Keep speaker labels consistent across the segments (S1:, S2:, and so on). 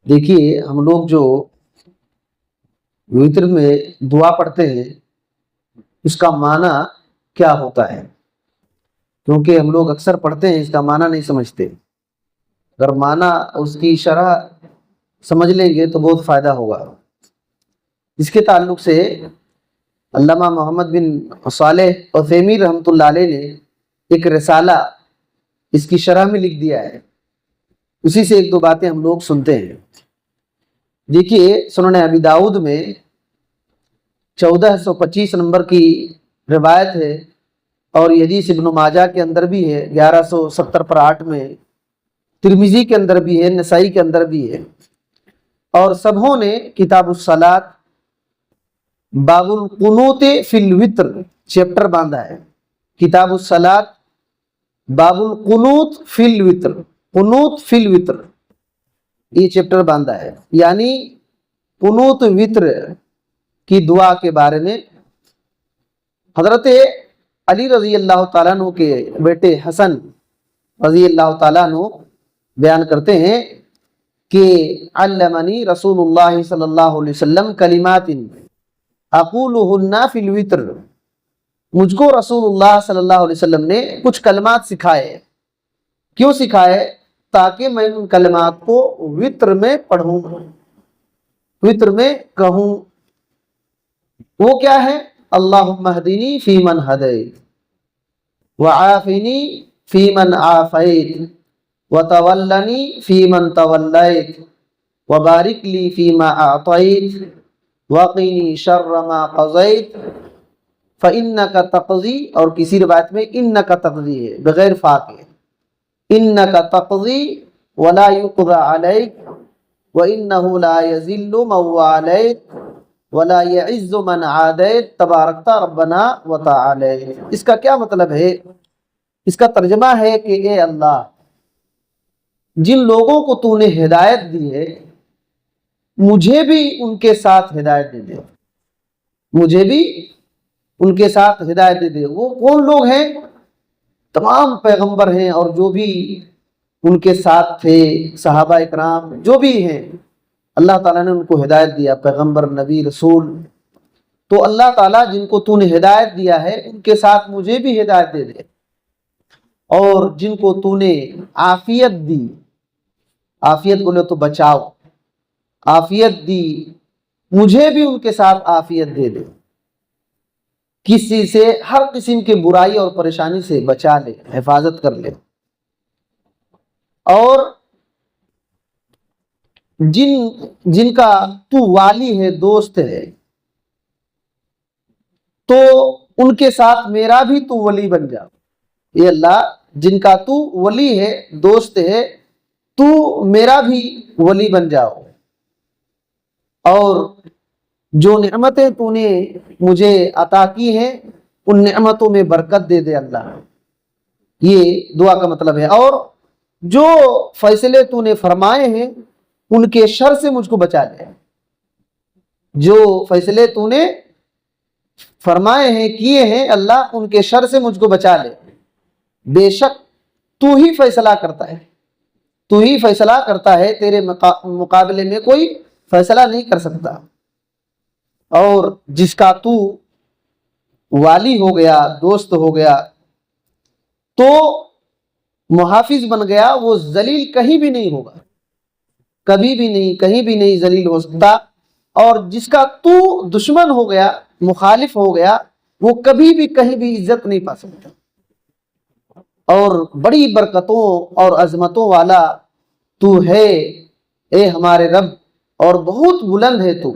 S1: دیکھیے ہم لوگ جو وتر میں دعا پڑھتے ہیں اس کا معنی کیا ہوتا ہے، کیونکہ ہم لوگ اکثر پڑھتے ہیں اس کا معنی نہیں سمجھتے۔ اگر معنی اس کی شرح سمجھ لیں گے تو بہت فائدہ ہوگا۔ اس کے تعلق سے علامہ محمد بن صالح عثیمین رحمۃ اللہ علیہ نے ایک رسالہ اس کی شرح میں لکھ دیا ہے، اسی سے ایک دو باتیں ہم لوگ سنتے ہیں۔ دیکھیے سنن ابی داؤد میں 1425 نمبر کی روایت ہے، اور یہ حدیث ابن ماجہ کے اندر بھی ہے 1170 پر 8 میں، ترمذی کے اندر بھی ہے، نسائی کے اندر بھی ہے، اور سبھوں نے کتاب الصلاۃ باب القنوت فی الوتر چیپٹر باندھا ہے۔ کتاب الصلاۃ باب القنوت فی الوتر، قنوت فی الوتر، یہ چیپٹر باندھا ہے، یعنی قنوت وتر کی دعا کے بارے میں۔ حضرت علی رضی اللہ تعالیٰ عنہ کے بیٹے حسن رضی اللہ تعالیٰ عنہ بیان کرتے ہیں کہ علمنی رسول اللہ صلی اللہ علیہ وسلم کلمات اقولہن فی الوتر، مجھ کو رسول اللہ صلی اللہ علیہ وسلم نے کچھ کلمات سکھائے۔ کیوں سکھائے؟ تاکہ میں ان کلمات کو وتر میں پڑھوں، وتر میں کہوں۔ وہ کیا ہے؟ اللہم اہدنی فی من ہدیت، وعافنی فی من عافیت، وتولنی فی من تولیت، وبارک لی فیما اعطیت، وقنی شر ما قضیت، فإنک تقضی، اور کسی روایت میں انک تقضی ہے بغیر فا کے، انک تقضی ولا یقضى علیک وانہ لا یذل من والیت ولا یعز من عادیت تبارکت ربنا وتعالیت۔ اس کا کیا مطلب ہے؟ اس کا ترجمہ ہے کہ اے اللہ، جن لوگوں کو تو نے ہدایت دی ہے مجھے بھی ان کے ساتھ ہدایت دے دے، مجھے بھی ان کے ساتھ ہدایت دے دے۔ وہ کون لوگ ہیں؟ تمام پیغمبر ہیں، اور جو بھی ان کے ساتھ تھے، صحابہ اکرام جو بھی ہیں، اللہ تعالیٰ نے ان کو ہدایت دیا، پیغمبر، نبی، رسول۔ تو اللہ تعالیٰ جن کو تو نے ہدایت دیا ہے ان کے ساتھ مجھے بھی ہدایت دے دے، اور جن کو تو نے عافیت دی، عافیت بولے تو بچاؤ، عافیت دی، مجھے بھی ان کے ساتھ عافیت دے دے، کسی سے ہر قسم کی برائی اور پریشانی سے بچا لے، حفاظت کر لے۔ اور جن کا تو والی ہے، دوست ہے، تو ان کے ساتھ میرا بھی تو ولی بن جا۔ یہ اللہ، جن کا تو ولی ہے، دوست ہے، تو میرا بھی ولی بن جاؤ، اور جو نعمتیں تو نے مجھے عطا کی ہیں ان نعمتوں میں برکت دے دے اللہ۔ یہ دعا کا مطلب ہے۔ اور جو فیصلے تو نے فرمائے ہیں ان کے شر سے مجھ کو بچا لے، جو فیصلے تو نے فرمائے ہیں، کیے ہیں اللہ، ان کے شر سے مجھ کو بچا لے۔ بے شک تو ہی فیصلہ کرتا ہے، تو ہی فیصلہ کرتا ہے، تیرے مقابلے میں کوئی فیصلہ نہیں کر سکتا۔ اور جس کا تو والی ہو گیا، دوست ہو گیا، تو محافظ بن گیا، وہ ذلیل کہیں بھی نہیں ہوگا، کبھی بھی نہیں، کہیں بھی نہیں ذلیل ہو سکتا۔ اور جس کا تو دشمن ہو گیا، مخالف ہو گیا، وہ کبھی بھی کہیں بھی عزت نہیں پا سکتا۔ اور بڑی برکتوں اور عظمتوں والا تو ہے اے ہمارے رب، اور بہت بلند ہے تو۔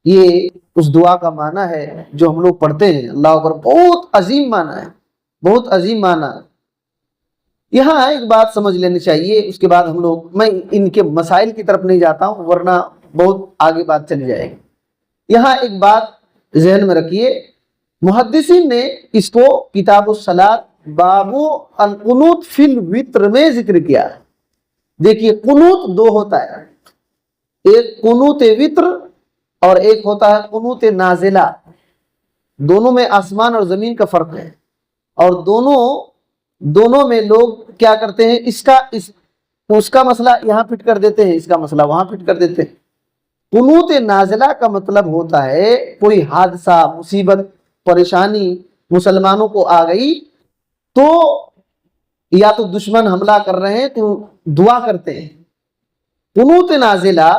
S1: یہ اس دعا کا معنی ہے جو ہم لوگ پڑھتے ہیں، اللہ اکبر، بہت عظیم معنی ہے، بہت عظیم معنی۔ یہاں ایک بات سمجھ لینی چاہیے، اس کے بعد ہم لوگ، میں ان کے مسائل کی طرف نہیں جاتا ہوں ورنہ بہت آگے بات چلی جائے گی۔ یہاں ایک بات ذہن میں رکھیے، محدثین نے اس کو کتاب الصلاۃ باب القنوت فی الوتر میں ذکر کیا ہے۔ دیکھیے قنوت دو ہوتا ہے، ایک قنوت وتر اور ایک ہوتا ہے قنوت نازلہ۔ دونوں میں آسمان اور زمین کا فرق ہے، اور دونوں میں لوگ کیا کرتے ہیں، تو اس کا مسئلہ یہاں فٹ کر دیتے ہیں، اس کا مسئلہ وہاں فٹ کر دیتے ہیں۔ قنوت نازلہ کا مطلب ہوتا ہے کوئی حادثہ، مصیبت، پریشانی مسلمانوں کو آ گئی تو یا تو دشمن حملہ کر رہے ہیں تو دعا کرتے ہیں۔ قنوت نازلہ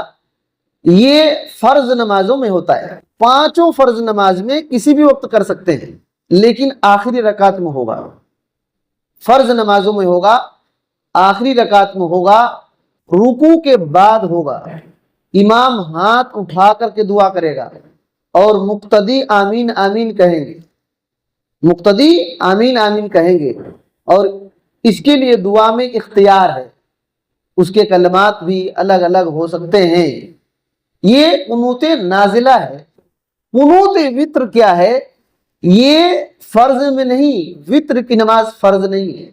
S1: یہ فرض نمازوں میں ہوتا ہے، 5 فرض نماز میں کسی بھی وقت کر سکتے ہیں، لیکن آخری رکعت میں ہوگا۔ فرض نمازوں میں ہوگا، آخری رکعت میں ہوگا، رکوع کے بعد ہوگا، امام ہاتھ اٹھا کر کے دعا کرے گا اور مقتدی آمین آمین کہیں گے، مقتدی آمین آمین کہیں گے، اور اس کے لیے دعا میں اختیار ہے، اس کے کلمات بھی الگ الگ ہو سکتے ہیں۔ یہ قنوت نازلہ ہے۔ قنوت وتر کیا ہے؟ یہ فرض میں نہیں، وتر کی نماز فرض نہیں ہے،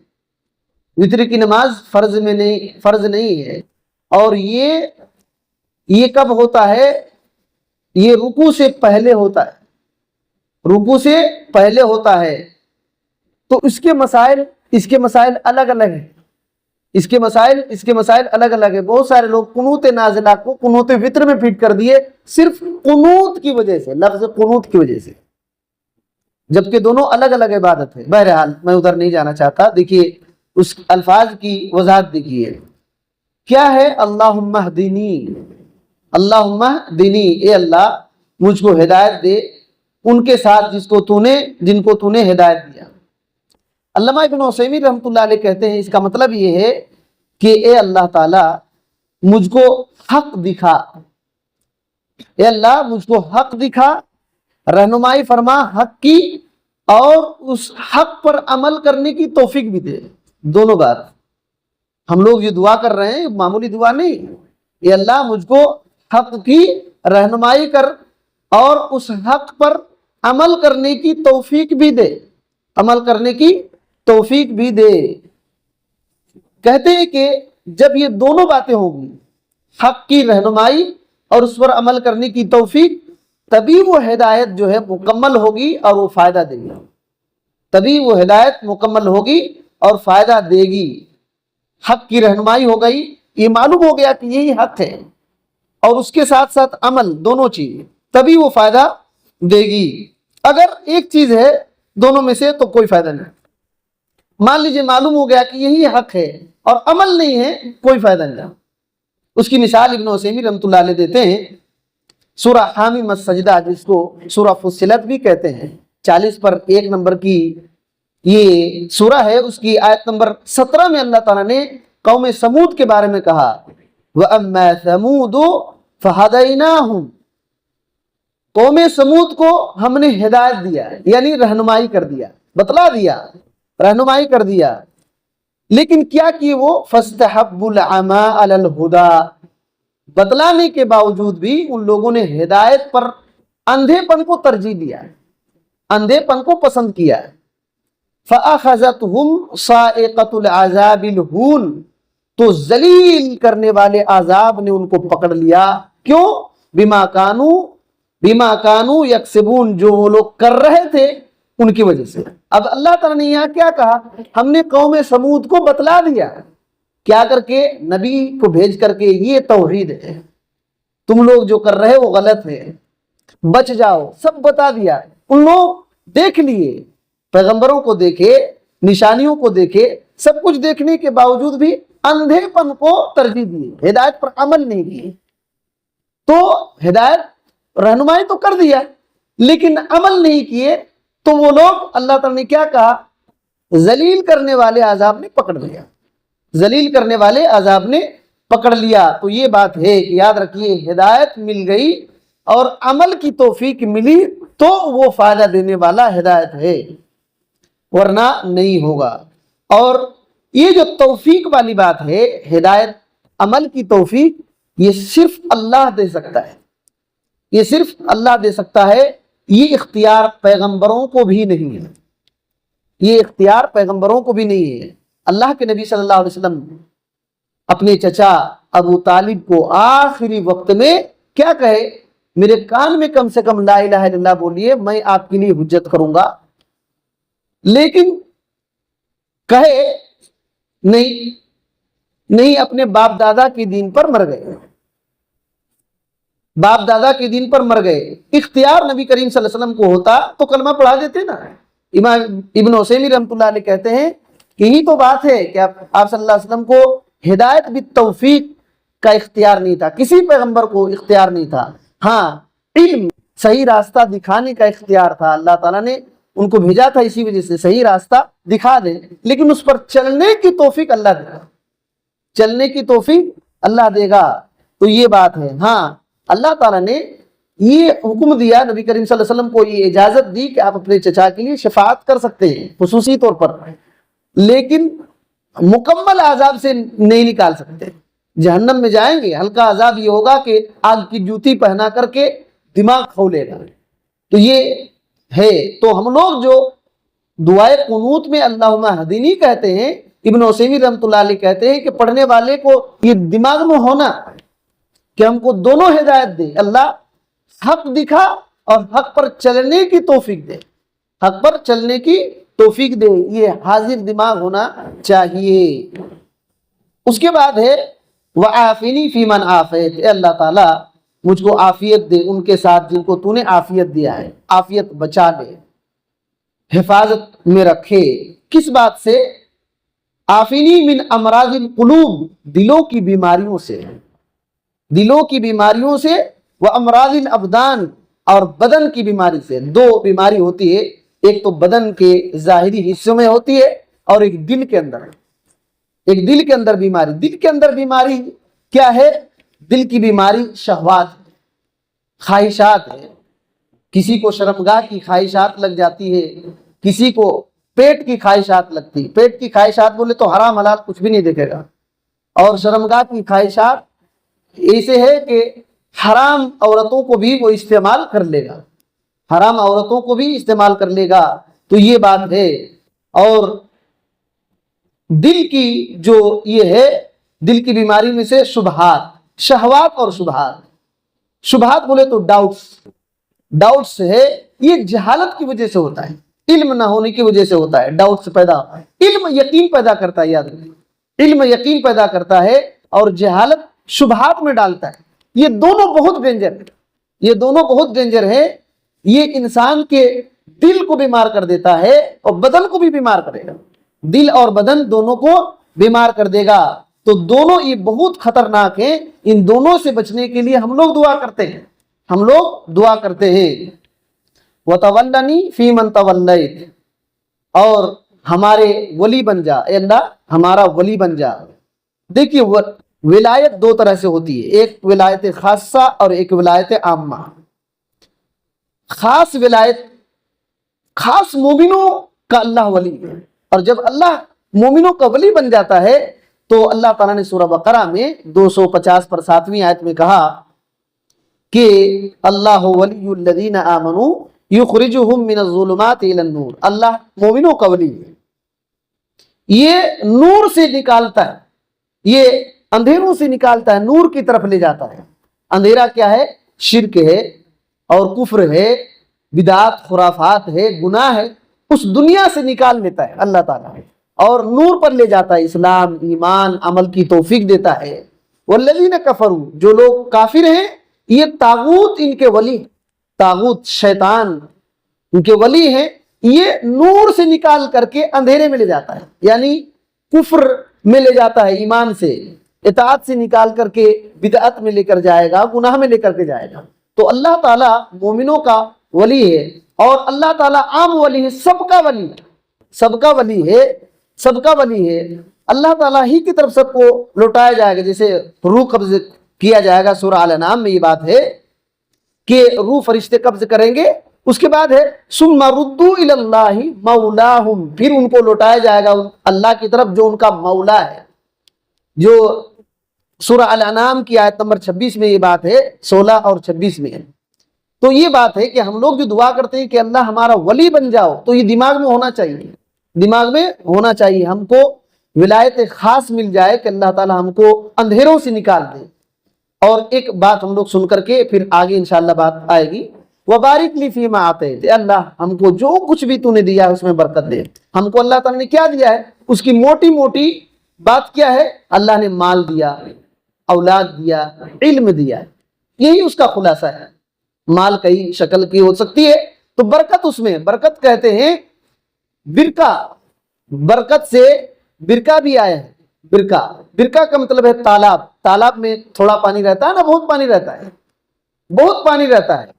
S1: وتر کی نماز فرض نہیں ہے۔ اور یہ کب ہوتا ہے؟ یہ رکوع سے پہلے ہوتا ہے، رکوع سے پہلے ہوتا ہے۔ تو اس کے مسائل الگ الگ ہیں، اس کے مسائل الگ الگ ہیں۔ بہت سارے لوگ قنوت نازلہ کو قنوت وتر میں فٹ کر دیے، صرف قنوت کی وجہ سے، لفظ قنوت کی وجہ سے، جبکہ دونوں الگ الگ عبادت ہے۔ بہرحال میں ادھر نہیں جانا چاہتا۔ دیکھیے اس الفاظ کی وضاحت دیکھیے کیا ہے۔ اللہم اہدنی، اللہم اہدنی، اے اللہ مجھ کو ہدایت دے ان کے ساتھ جن کو تو نے ہدایت دیا۔ علامہ ابن عثیمین رحمۃ اللہ علیہ کہتے ہیں اس کا مطلب یہ ہے کہ اے اللہ تعالی مجھ کو حق دکھا، اے اللہ مجھ کو حق دکھا، رہنمائی فرما حق کی، اور اس حق پر عمل کرنے کی توفیق بھی دے۔ دونوں بات ہم لوگ یہ دعا کر رہے ہیں، معمولی دعا نہیں۔ اے اللہ مجھ کو حق کی رہنمائی کر اور اس حق پر عمل کرنے کی توفیق بھی دے، عمل کرنے کی توفیق بھی دے۔ کہتے ہیں کہ جب یہ دونوں باتیں ہوں گی، حق کی رہنمائی اور اس پر عمل کرنے کی توفیق، تبھی وہ ہدایت جو ہے مکمل ہوگی اور وہ فائدہ دے گی، تبھی وہ ہدایت مکمل ہوگی اور فائدہ دے گی۔ حق کی رہنمائی ہو گئی، یہ معلوم ہو گیا کہ یہی حق ہے، اور اس کے ساتھ ساتھ عمل، دونوں چیز، تبھی وہ فائدہ دے گی۔ اگر ایک چیز ہے دونوں میں سے تو کوئی فائدہ نہیں۔ مان لیجئے معلوم ہو گیا کہ یہی حق ہے اور عمل نہیں ہے، کوئی فائدہ نہیں۔ اس کی مثال ابن عثیمین رحمۃ اللہ علیہ دیتے ہیں، سورہ حامیم السجدہ جس کو سورہ فصلت بھی کہتے ہیں، 40 پر 1 نمبر کی یہ سورہ ہے، اس کی آیت نمبر 17 میں اللہ تعالیٰ نے قوم سمود کے بارے میں کہا، وَأَمَّا ثَمُودُ فَهَدَيْنَاهُمْ، قوم سمود کو ہم نے ہدایت دیا، یعنی رہنمائی کر دیا، بتلا دیا، رہنمائی کر دیا، لیکن کیا کیے وہ؟ فَاسْتَحَبُّوا الْعَمَىٰ عَلَى الْهُدَىٰ، بتلانے کے باوجود بھی ان لوگوں نے ہدایت پر اندھے پن کو ترجیح دیا، اندھے پن کو پسند کیا۔ فَأَخَذَتْهُمْ صَاعِقَةُ الْعَذَابِ الْهُونِ، تو ذلیل کرنے والے عذاب نے ان کو پکڑ لیا۔ کیوں؟ بما کانوا یکسبون، جو وہ لوگ کر رہے تھے ان کی وجہ سے۔ اب اللہ تعالیٰ نے یہاں کیا کہا؟ ہم نے قوم سمود کو بتلا دیا، کیا کر کے؟ نبی کو بھیج کر کے، یہ توحید ہے، تم لوگ جو کر رہے وہ غلط ہے، بچ جاؤ، سب بتا دیا۔ ان لوگ دیکھ لیے، پیغمبروں کو دیکھے، نشانیوں کو دیکھے، سب کچھ دیکھنے کے باوجود بھی اندھے پن کو ترجیح دی، ہدایت پر عمل نہیں کی۔ تو ہدایت رہنمائی تو کر دیا لیکن عمل نہیں کیے، تو وہ لوگ، اللہ تعالیٰ نے کیا کہا؟ ذلیل کرنے والے عذاب نے پکڑ لیا، ذلیل کرنے والے عذاب نے پکڑ لیا۔ تو یہ بات ہے کہ یاد رکھیے، ہدایت مل گئی اور عمل کی توفیق ملی تو وہ فائدہ دینے والا ہدایت ہے، ورنہ نہیں ہوگا۔ اور یہ جو توفیق والی بات ہے، ہدایت، عمل کی توفیق، یہ صرف اللہ دے سکتا ہے، یہ صرف اللہ دے سکتا ہے۔ یہ اختیار پیغمبروں کو بھی نہیں ہے، یہ اختیار پیغمبروں کو بھی نہیں ہے۔ اللہ کے نبی صلی اللہ علیہ وسلم اپنے چچا ابو طالب کو آخری وقت میں کیا کہے؟ میرے کان میں کم سے کم لا الہ الا اللہ بولیے، میں آپ کے لیے حجت کروں گا۔ لیکن کہے نہیں، نہیں اپنے باپ دادا کے دین پر مر گئے، باپ دادا کے دین پر مر گئے۔ اختیار نبی کریم صلی اللہ علیہ وسلم کو ہوتا تو کلمہ پڑھا دیتے نا۔ امام ابن عثیمین رحمۃ اللہ علیہ کہتے ہیں کہ یہی تو بات ہے کہ آپ صلی اللہ علیہ وسلم کو ہدایت بالتوفیق کا اختیار نہیں تھا، کسی پیغمبر کو اختیار نہیں تھا، ہاں علم صحیح راستہ دکھانے کا اختیار تھا، اللہ تعالیٰ نے ان کو بھیجا تھا اسی وجہ سے صحیح راستہ دکھا دے، لیکن اس پر چلنے کی توفیق اللہ دے گا، چلنے کی توفیق اللہ دے گا۔ تو یہ بات ہے، ہاں اللہ تعالیٰ نے یہ حکم دیا، نبی کریم صلی اللہ علیہ وسلم کو یہ اجازت دی کہ آپ اپنے چچا کے لیے شفاعت کر سکتے ہیں خصوصی طور پر، لیکن مکمل عذاب سے نہیں نکال سکتے، جہنم میں جائیں گے، ہلکا عذاب یہ ہوگا کہ آگ کی جوتی پہنا کر کے دماغ کھولے گا، تو یہ ہے۔ تو ہم لوگ جو دعائے قنوت میں اللہم اہدنی کہتے ہیں، ابن عثیمین رحمۃ اللہ علیہ کہتے ہیں کہ پڑھنے والے کو یہ دماغ میں ہونا کہ ہم کو دونوں ہدایت دے، اللہ حق دکھا اور حق پر چلنے کی توفیق دے، حق پر چلنے کی توفیق دے، یہ حاضر دماغ ہونا چاہیے۔ اس کے بعد ہے وَعَافِنِي فِي مَنْ عَافَيْتَ، اے اللہ تعالیٰ مجھ کو عافیت دے ان کے ساتھ جن کو تو نے عافیت دیا ہے، عافیت بچا لے، حفاظت میں رکھے۔ کس بات سے؟ عافنی من امراض القلوب، دلوں کی بیماریوں سے، دلوں کی بیماریوں سے، وامراض الابدان، اور بدن کی بیماری سے۔ دو بیماری ہوتی ہے، ایک تو بدن کے ظاہری حصوں میں ہوتی ہے اور ایک دل کے اندر، ایک دل کے اندر بیماری۔ دل کے اندر بیماری کیا ہے؟ دل کی بیماری شہوات، خواہشات ہے۔ کسی کو شرمگاہ کی خواہشات لگ جاتی ہے، کسی کو پیٹ کی خواہشات لگتی، پیٹ کی خواہشات بولے تو حرام حلال کچھ بھی نہیں دیکھے گا، اور شرمگاہ کی خواہشات ایسے ہے کہ حرام عورتوں کو بھی وہ استعمال کر لے گا، حرام عورتوں کو بھی استعمال کر لے گا، تو یہ بات ہے۔ اور دل کی جو یہ ہے، دل کی بیماری میں سے شبہات، شہوات اور شبہات۔ شبہات بولے تو ڈاؤٹس ہے، یہ جہالت کی وجہ سے ہوتا ہے، علم نہ ہونے کی وجہ سے ہوتا ہے، ڈاؤٹس پیدا ہوتا ہے۔ علم یقین پیدا کرتا ہے، یاد رکھیں، علم یقین پیدا کرتا ہے اور جہالت شبہات میں ڈالتا ہے۔ یہ دونوں بہت ڈینجر ہے، یہ دونوں بہت ڈینجر ہے۔ یہ انسان کے دل کو بیمار کر دیتا ہے اور بدن کو بھی بیمار کرے گا، دل اور بدن دونوں کو بیمار کر دے گا۔ تو دونوں یہ بہت خطرناک ہیں، ان دونوں سے بچنے کے لیے ہم لوگ دعا کرتے ہیں، ہم لوگ دعا کرتے ہیں وَتَوَلَّنِي فِي مَن تَوَلَّيْتَ، اور ہمارے ولی بن جا، اے اللہ ہمارا ولی بن جا۔ دیکھیے ولایت دو طرح سے ہوتی ہے، ایک ولایت خاصہ اور ایک ولایت عامہ۔ خاص ولایت، خاص مومنوں کا اللہ ولی ہے، اور جب اللہ مومنوں کا ولی بن جاتا ہے تو اللہ تعالیٰ نے سورہ بقرہ میں 250 پر 7ویں آیت میں کہا کہ اللہ ولی الذین آمنوا یخرجہم من الظلمات الی النور، اللہ مومنوں کا ولی ہے، یہ نور سے نکالتا ہے، یہ اندھیروں سے نکالتا ہے، نور کی طرف لے جاتا ہے۔ اندھیرا کیا ہے؟ شرک ہے اور کفر ہے، بدعات خرافات ہے، گناہ ہے، اس دنیا سے نکال لیتا ہے اللہ تعالیٰ، اور نور پر لے جاتا ہے، اسلام ایمان عمل کی توفیق دیتا ہے۔ والذین کفروا، جو لوگ کافر ہیں، یہ طاغوت ان کے ولی، طاغوت شیطان ان کے ولی ہیں، یہ نور سے نکال کر کے اندھیرے میں لے جاتا ہے، یعنی کفر میں لے جاتا ہے، ایمان سے اطاعت سے نکال کر کے بدعت میں لے کر جائے گا، گناہ میں لے کر کے جائے گا۔ تو اللہ تعالیٰ مومنوں کا ولی ہے، اور اللہ تعالیٰ عام ولی ہے، سب کا ولی، سب کا ولی ہے، سب کا ولی ہے۔ اللہ تعالیٰ ہی کی طرف سب کو لوٹایا جائے گا، جیسے روح قبض کیا جائے گا، سورہ الانعام میں یہ بات ہے کہ روح فرشتے قبض کریں گے۔ اس کے بعد ہے ثم ردوا الی اللہ مولاہم، پھر ان کو لوٹایا جائے گا اللہ کی طرف جو ان کا مولا ہے، جو سورہ الانعام کی آیت نمبر 26 میں یہ بات ہے، 16 اور 26 میں۔ تو یہ بات ہے کہ ہم لوگ جو دعا کرتے ہیں کہ اللہ ہمارا ولی بن جاؤ، تو یہ دماغ میں ہونا چاہیے، دماغ میں ہونا چاہیے، ہم کو ولایت خاص مل جائے کہ اللہ تعالی ہم کو اندھیروں سے نکال دے۔ اور ایک بات ہم لوگ سن کر کے پھر آگے انشاءاللہ بات آئے گی، وَبَارِكْ لِي فِي مَا آتَيْتَ، اللہ ہم کو جو کچھ بھی تو نے دیا ہے اس میں برکت دے۔ ہم کو اللہ تعالیٰ نے کیا دیا ہے، اس کی موٹی موٹی بات کیا ہے؟ اللہ نے مال دیا، اولاد دیا، علم دیا، یہی اس کا خلاصہ ہے۔ مال کئی شکل کی ہو سکتی ہے، تو برکت اس میں، برکت کہتے ہیں برکہ، برکت سے برکہ بھی آیا ہے۔ برکہ، برکہ کا مطلب ہے تالاب، تالاب میں تھوڑا پانی رہتا ہے نا، بہت پانی رہتا ہے، بہت پانی رہتا ہے،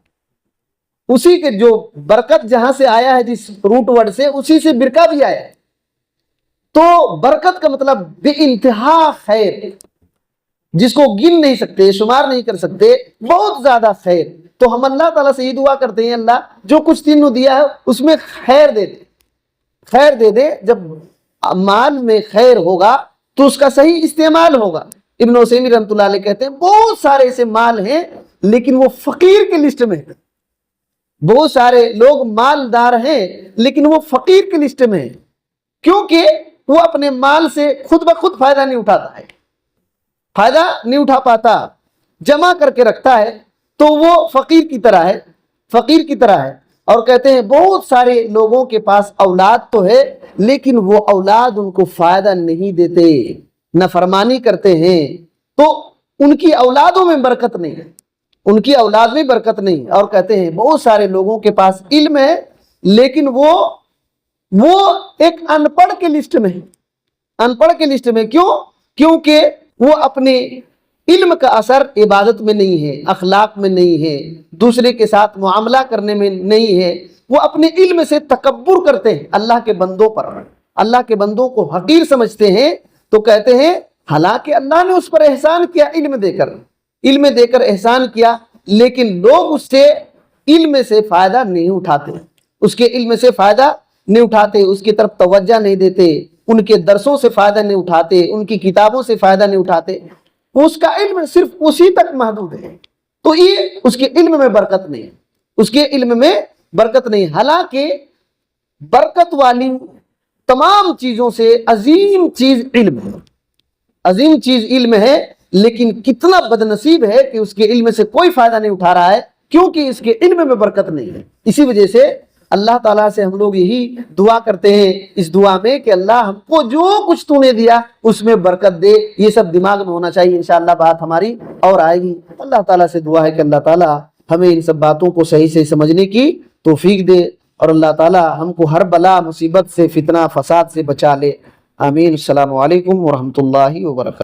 S1: اسی کے جو برکت جہاں سے آیا ہے، جس روٹ ورڈ سے، اسی سے برکہ بھی آیا ہے۔ تو برکت کا مطلب بے انتہا خیر، جس کو گن نہیں سکتے، شمار نہیں کر سکتے، بہت زیادہ خیر۔ تو ہم اللہ تعالیٰ سے یہ دعا کرتے ہیں، اللہ جو کچھ تینوں دیا ہے اس میں خیر دے دے، خیر دے دے۔ جب مال میں خیر ہوگا تو اس کا صحیح استعمال ہوگا۔ ابن عثیمین رحمۃ اللہ علیہ کہتے ہیں بہت سارے ایسے مال ہیں لیکن وہ فقیر کی لسٹ میں ہیں، بہت سارے لوگ مالدار ہیں لیکن وہ فقیر کی لسٹ میں ہیں، کیونکہ وہ اپنے مال سے خود بخود فائدہ نہیں اٹھاتا ہے، فائدہ نہیں اٹھا پاتا، جمع کر کے رکھتا ہے، تو وہ فقیر کی طرح ہے، فقیر کی طرح ہے۔ اور کہتے ہیں بہت سارے لوگوں کے پاس اولاد تو ہے لیکن وہ اولاد ان کو فائدہ نہیں دیتے، نافرمانی کرتے ہیں، تو ان کی اولادوں میں برکت نہیں ہے، ان کی اولاد میں برکت نہیں۔ اور کہتے ہیں بہت سارے لوگوں کے پاس علم ہے لیکن وہ ایک ان پڑھ کے لسٹ میں ہے، ان پڑھ کے لسٹ میں۔ کیوں؟ کیونکہ وہ اپنے علم کا اثر عبادت میں نہیں ہے، اخلاق میں نہیں ہے، دوسرے کے ساتھ معاملہ کرنے میں نہیں ہے، وہ اپنے علم سے تکبر کرتے ہیں اللہ کے بندوں پر، اللہ کے بندوں کو حقیر سمجھتے ہیں۔ تو کہتے ہیں حالانکہ اللہ نے اس پر احسان کیا، علم دے کر احسان کیا، لیکن لوگ اس سے علم سے فائدہ نہیں اٹھاتے، اس کے علم سے فائدہ نہیں اٹھاتے، اس کی طرف توجہ نہیں دیتے، ان کے درسوں سے فائدہ نہیں اٹھاتے، ان کی کتابوں سے فائدہ نہیں اٹھاتے، اس کا علم صرف اسی تک محدود ہے، تو یہ اس کے علم میں برکت نہیں، اس کے علم میں برکت نہیں۔ حالانکہ برکت والی تمام چیزوں سے عظیم چیز علم ہے، عظیم چیز علم ہے، لیکن کتنا بد نصیب ہے کہ اس کے علم سے کوئی فائدہ نہیں اٹھا رہا ہے، کیونکہ اس کے علم میں برکت نہیں ہے۔ اسی وجہ سے اللہ تعالیٰ سے ہم لوگ یہی دعا کرتے ہیں اس دعا میں کہ اللہ ہم کو جو کچھ تو نے دیا اس میں برکت دے، یہ سب دماغ میں ہونا چاہیے، انشاءاللہ بات ہماری اور آئے گی۔ اللہ تعالیٰ سے دعا ہے کہ اللہ تعالیٰ ہمیں ان سب باتوں کو صحیح سے سمجھنے کی توفیق دے، اور اللہ تعالیٰ ہم کو ہر بلا مصیبت سے، فتنہ فساد سے بچا لے، آمین۔ السلام علیکم ورحمۃ اللہ وبرکاتہ۔